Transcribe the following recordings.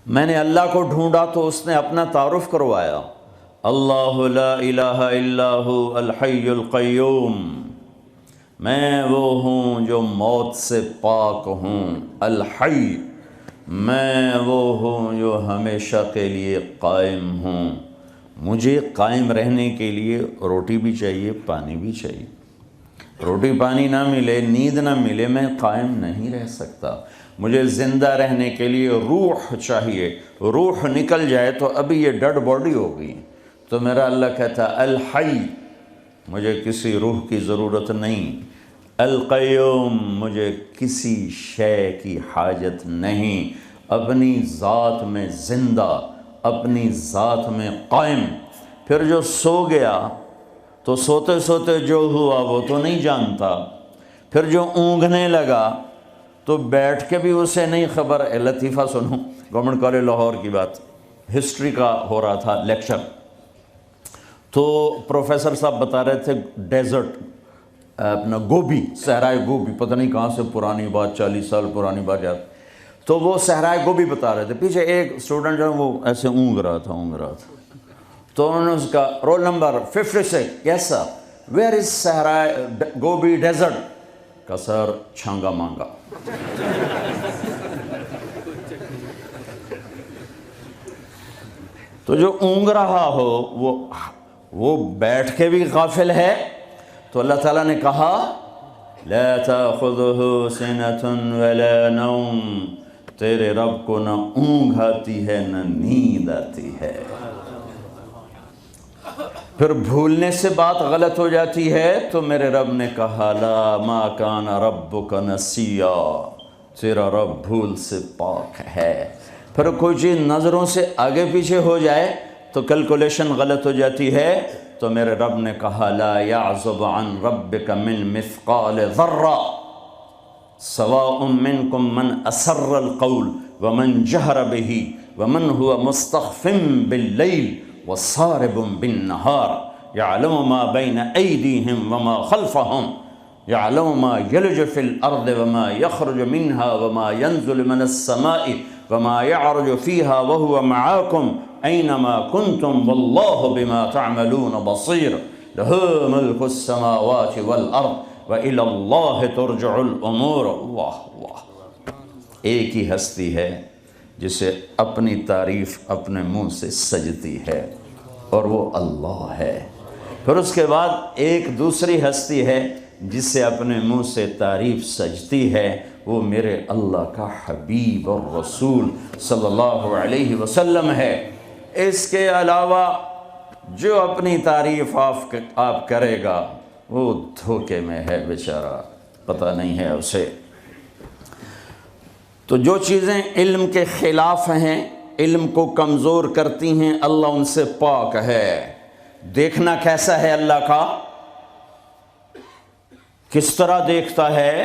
میں نے اللہ کو ڈھونڈا تو اس نے اپنا تعارف کروایا، اللہ لا الہ الا ہو الحی القیوم، میں وہ ہوں جو موت سے پاک ہوں، الحی، میں وہ ہوں جو ہمیشہ کے لیے قائم ہوں، مجھے قائم رہنے کے لیے روٹی بھی چاہیے، پانی بھی چاہیے، روٹی پانی نہ ملے، نیند نہ ملے، میں قائم نہیں رہ سکتا، مجھے زندہ رہنے کے لیے روح چاہیے، روح نکل جائے تو ابھی یہ ڈیڈ باڈی ہو گئی، تو میرا اللہ کہتا ہے الحی، مجھے کسی روح کی ضرورت نہیں، القیوم، مجھے کسی شے کی حاجت نہیں، اپنی ذات میں زندہ، اپنی ذات میں قائم۔ پھر جو سو گیا تو سوتے سوتے جو ہوا وہ تو نہیں جانتا، پھر جو اونگنے لگا تو بیٹھ کے بھی اسے نہیں خبر۔ لطیفہ سنو، گورنمنٹ کالج لاہور کی بات، ہسٹری کا ہو رہا تھا لیکچر، تو پروفیسر صاحب بتا رہے تھے ڈیزرٹ، اپنا گوبی، صحرائے گوبی، پتہ نہیں کہاں سے پرانی بات، 40 سال پرانی بات یاد، تو وہ صحرائے گوبی بتا رہے تھے، پیچھے ایک اسٹوڈنٹ جو ہے وہ ایسے اونگ رہا تھا، تو انہوں نے اس کا roll number 56، yes sir, where is صحرائے گوبی ڈیزرٹ، کا سر چھانگا مانگا۔ تو جو اونگ رہا ہو وہ بیٹھ کے بھی غافل ہے، تو اللہ تعالیٰ نے کہا لا تأخذه سنة ولا نوم، تیرے رب کو نہ اونگ آتی ہے نہ نیند آتی ہے۔ پھر بھولنے سے بات غلط ہو جاتی ہے تو میرے رب نے کہا لا ما کان ربک نسیا، تیرا رب بھول سے پاک ہے۔ پھر کوئی چیز نظروں سے آگے پیچھے ہو جائے تو کیلکولیشن غلط ہو جاتی ہے، تو میرے رب نے کہا لا یعزب عن ربک من مثقال ذرہ سواء منکم من اسر القول ومن جہر به ومن هو مستخف باللیل وصارب بالنهار يعلم ما بين أيديهم وما خلفهم يعلم ما يلج في الأرض وما يخرج منها وما ينزل من السماء وما يعرج فيها وهو معاكم أينما كنتم والله بما تعملون بصير له ملك السماوات والأرض وإلى الله ترجع الأمور۔ واہ واہ، ایک ہی ہستی ہے جسے اپنی تعریف اپنے منہ سے سجتی ہے، اور وہ اللہ ہے۔ پھر اس کے بعد ایک دوسری ہستی ہے جس سے اپنے منہ سے تعریف سجتی ہے، وہ میرے اللہ کا حبیب اور رسول صلی اللہ علیہ وسلم ہے۔ اس کے علاوہ جو اپنی تعریف آپ کرے گا وہ دھوکے میں ہے بیچارہ، پتہ نہیں ہے اسے۔ تو جو چیزیں علم کے خلاف ہیں، علم کو کمزور کرتی ہیں، اللہ ان سے پاک ہے۔ دیکھنا کیسا ہے اللہ کا؟ کس طرح دیکھتا ہے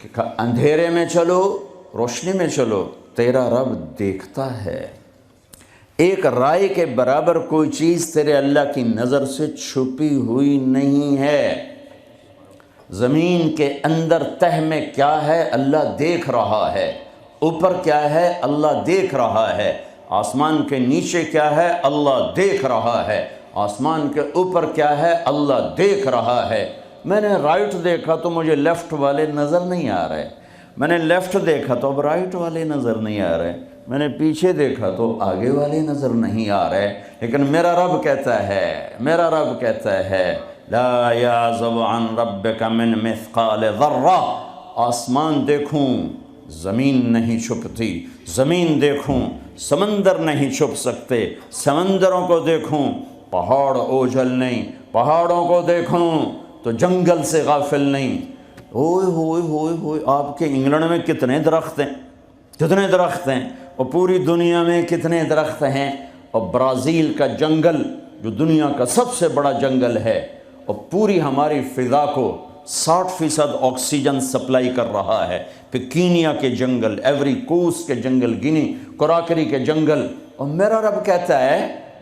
کہ اندھیرے میں چلو روشنی میں چلو، تیرا رب دیکھتا ہے۔ ایک رائے کے برابر کوئی چیز تیرے اللہ کی نظر سے چھپی ہوئی نہیں ہے۔ زمین کے اندر تہ میں کیا ہے اللہ دیکھ رہا ہے، اوپر کیا ہے اللہ دیکھ رہا ہے، آسمان کے نیچے کیا ہے اللہ دیکھ رہا ہے، آسمان کے اوپر کیا ہے اللہ دیکھ رہا ہے۔ میں نے رائٹ دیکھا تو مجھے لیفٹ والے نظر نہیں آ رہے، میں نے لیفٹ دیکھا تو اب رائٹ والے نظر نہیں آ رہے، میں نے پیچھے دیکھا تو آگے والے نظر نہیں آ رہے، لیکن میرا رب کہتا ہے لا یعزب عن ربک من مثقال ذرہ، آسمان دیکھوں زمین نہیں چھپتی، زمین دیکھوں سمندر نہیں چھپ سکتے، سمندروں کو دیکھوں پہاڑ اوجھل نہیں، پہاڑوں کو دیکھوں تو جنگل سے غافل نہیں۔ ہوئے ہوئے ہوئے ہوئے، آپ کے انگلینڈ میں کتنے درخت ہیں، اور پوری دنیا میں کتنے درخت ہیں، اور برازیل کا جنگل جو دنیا کا سب سے بڑا جنگل ہے، اور پوری ہماری فضا کو 60% آکسیجن سپلائی کر رہا ہے، پھر کینیا کے جنگل، ایوری کوسٹ کے جنگل، گینی کوراکری کے جنگل، اور میرا رب کہتا ہے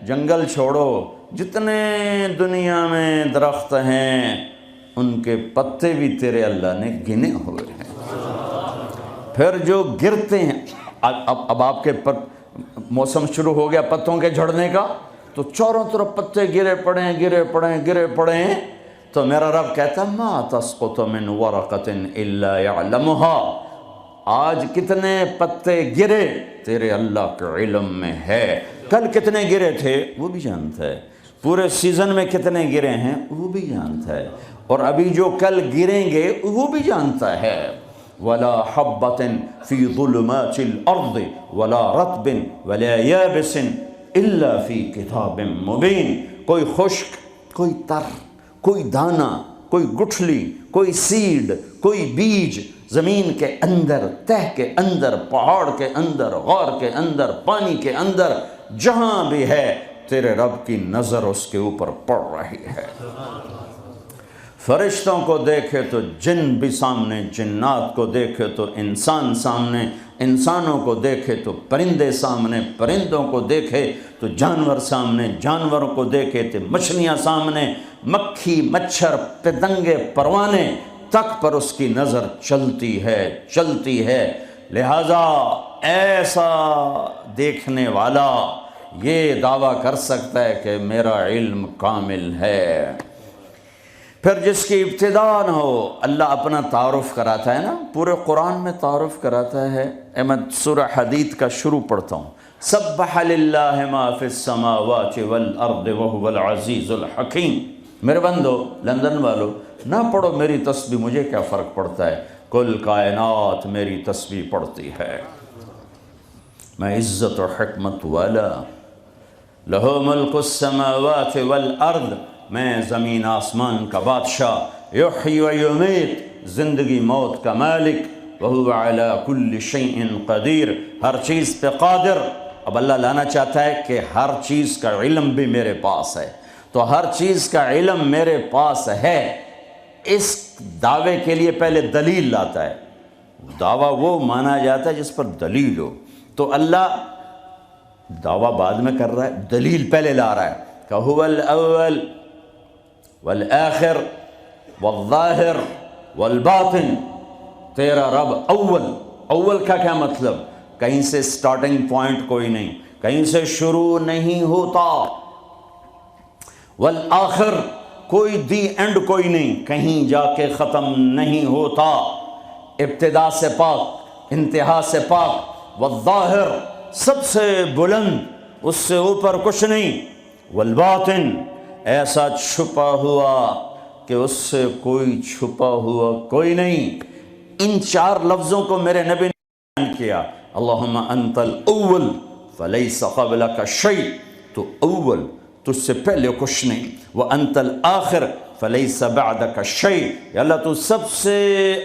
جنگل چھوڑو، جتنے دنیا میں درخت ہیں ان کے پتے بھی تیرے اللہ نے گنے ہوئے ہیں۔ پھر جو گرتے ہیں اب آپ کے موسم شروع ہو گیا پتوں کے جھڑنے کا، تو چاروں طرف پتے گرے پڑے ہیں، تو میرا رب کہتا ما تسقط من ورقۃ الا يعلمها، آج کتنے پتے گرے تیرے اللہ کے علم میں ہے، کل کتنے گرے تھے وہ بھی جانتا ہے، پورے سیزن میں کتنے گرے ہیں وہ بھی جانتا ہے، اور ابھی جو کل گریں گے وہ بھی جانتا ہے۔ ولا حبۃ فی ظلمات الارض ولا رطب ولا یابس الا فی کتاب مبین، کوئی خشک، کوئی تر، کوئی دانہ، کوئی گٹھلی، کوئی سیڈ، کوئی بیج زمین کے اندر، تہ کے اندر، پہاڑ کے اندر، غار کے اندر، پانی کے اندر، جہاں بھی ہے تیرے رب کی نظر اس کے اوپر پڑ رہی ہے۔ فرشتوں کو دیکھے تو جن بھی سامنے، جنات کو دیکھے تو انسان سامنے، انسانوں کو دیکھے تو پرندے سامنے، پرندوں کو دیکھے تو جانور سامنے، جانوروں کو دیکھے تو مچھلیاں سامنے، مکھی، مچھر، پتنگے، پروانے تک پر اس کی نظر چلتی ہے۔ لہٰذا ایسا دیکھنے والا یہ دعویٰ کر سکتا ہے کہ میرا علم کامل ہے۔ پھر جس کی ابتدا نہ ہو، اللہ اپنا تعارف کراتا ہے نا، پورے قرآن میں تعارف کراتا ہے۔ میں سورہ حدید کا شروع پڑھتا ہوں، سبح للہ ما فی السماوات والارض وہو العزیز الحکیم۔ میرے بندو، لندن والو، نہ پڑھو میری تسبیح، مجھے کیا فرق پڑتا ہے، کل کائنات میری تسبیح پڑھتی ہے۔ میں عزت و حکمت والا، لہو ملک السماوات والارض، میں زمین آسمان کا بادشاہ، یحیی و یمیت، زندگی موت کا مالک، وہو علی کل شیء قدیر، ہر چیز پہ قادر۔ اب اللہ لانا چاہتا ہے کہ ہر چیز کا علم بھی میرے پاس ہے، تو ہر چیز کا علم میرے پاس ہے، اس دعوے کے لیے پہلے دلیل لاتا ہے۔ دعویٰ وہ مانا جاتا ہے جس پر دلیل ہو، تو اللہ دعویٰ بعد میں کر رہا ہے، دلیل پہلے لا رہا ہے کہ هو الاول والآخر والظاہر والباطن، تیرا رب اول کا کیا مطلب، کہیں سے سٹارٹنگ پوائنٹ کوئی نہیں، کہیں سے شروع نہیں ہوتا، والآخر کوئی دی اینڈ کوئی نہیں، کہیں جا کے ختم نہیں ہوتا، ابتدا سے پاک، انتہا سے پاک، والظاہر سب سے بلند، اس سے اوپر کچھ نہیں، والباطن ایسا چھپا ہوا کہ اس سے کوئی چھپا ہوا کوئی نہیں۔ ان چار لفظوں کو میرے نبی نے بیان کیا، اللہم انت الاول فلیس قبلک شیء، تو اول، تجھ سے پہلے کچھ نہیں، وانت الآخر فلیس بعدک شیء، یا اللہ تو سب سے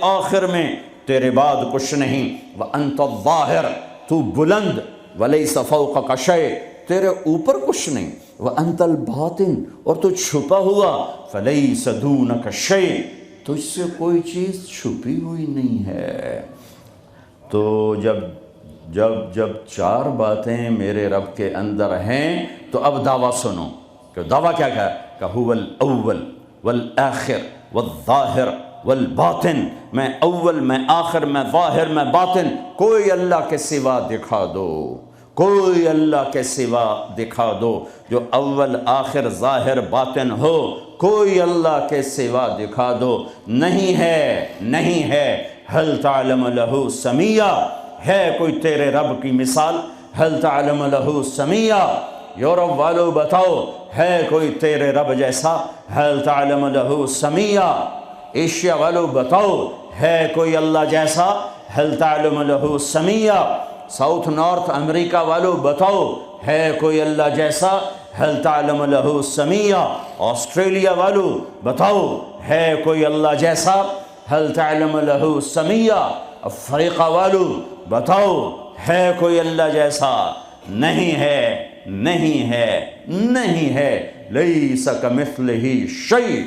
آخر میں، تیرے بعد کچھ نہیں، وانت الظاہر، تو بلند، ولیس فوقک شیء، تیرے اوپر کچھ نہیں، وانت الباطن، اور تو چھپا ہوا، فلیس دونک شیء، تجھ سے کوئی چیز چھپی ہوئی نہیں ہے۔ تو جب چار باتیں میرے رب کے اندر ہیں تو اب دعویٰ سنو، کہ دعویٰ کیا ہے کہ هو الاول والآخر والظاہر والباطن، میں اول، میں آخر، میں ظاہر، میں باطن، کوئی اللہ کے سوا دکھا دو، کوئی اللہ کے سوا دکھا دو، جو اول، آخر، ظاہر، باطن ہو، کوئی اللہ کے سوا دکھا دو، نہیں ہے۔ هل تعلم له سمیہ، ہے کوئی تیرے رب کی مثال، هل تعلم له سمیہ، یورپ والو بتاؤ ہے کوئی تیرے رب جیسا، هل تعلم له سمیہ، ایشیا والو بتاؤ ہے کوئی اللہ جیسا، هل تعلم له سمیہ، ساؤتھ نارتھ امریکہ والو بتاؤ ہے کوئی اللہ جیسا، هل تعلم له سمیہ، آسٹریلیا والو بتاؤ ہے کوئی اللہ جیسا، هل تعلم له سمیہ، افریقہ والو بتاؤ ہے کوئی اللہ جیسا، نہیں ہے، لیس کمثلہ شیء۔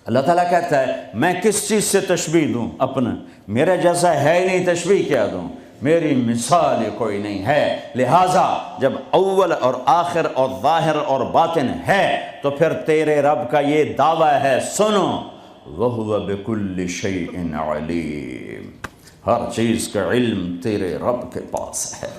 اللہ تعالیٰ کہتا ہے میں کس چیز سے تشبیہ دوں اپنا، میرے جیسا ہے ہی نہیں، تشبیہ کیا دوں، میری مثال کوئی نہیں ہے۔ لہٰذا جب اول اور آخر اور ظاہر اور باطن ہے تو پھر تیرے رب کا یہ دعویٰ ہے، سنو، وَهُوَ بِكُلِّ شَيْءٍ عَلِيمٌ، ہر چیز کا علم تیرے رب کے پاس ہے۔